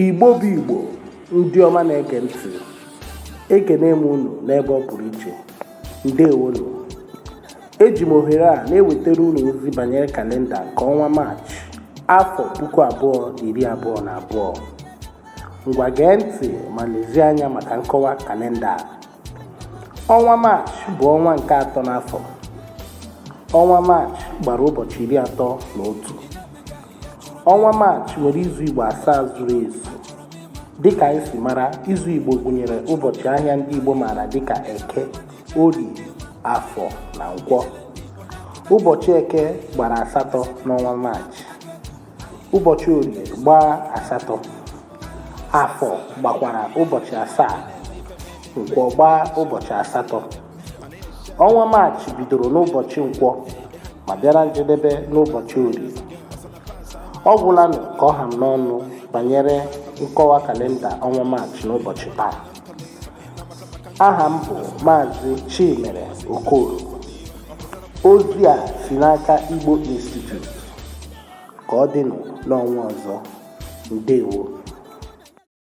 Igbo bụ Igbo, ndị ọma na-ege ntị, ekene m unu n'ebe ọ pụrụ iche. Ndewonu. Eji m ohere a na-ewetara unu ozi banyere kalenda nke ọnwa Maachị afọ 2022. Ngwa gee ntị ma lezie anya maka nkọwa kalenda a. Ọnwa Maachị bụ ọnwa nke atọ n'afọ. Ọnwa Maachị gbara ụbọchị 31. Ọnwa Maachị nwere izu Igbo 7 zuru ezu. Dịka anyị si mara, izu Igbo gụnyere ụbọchị ahịa ndị Igbo maara dịka Eke, Orie, Afọ na Nkwọ. Ụbọchị Eke gbara 8 n'ọnwa Maachị. Ụbọchị Orie gbaa 8. Afọ gbakwara ụbọchị 7. Nkwọ gbaa ụbọchị 8. Ọnwa Maachị bidoro n'ụbọchị Nkwọ ma bịara njedebe n'ụbọchị Orie. Ọ gwụlanụ ka ọ ha m n'ọnụ banyere nkọwa kalenda ọnwa Maachị n'ụbọchị taa. Aha m bụ Maazị Chimere Okoro. Ozi a si n'aka Igbo Institute. Ka ọ dịnụ n'ọnwa ọzọ. Ndewo.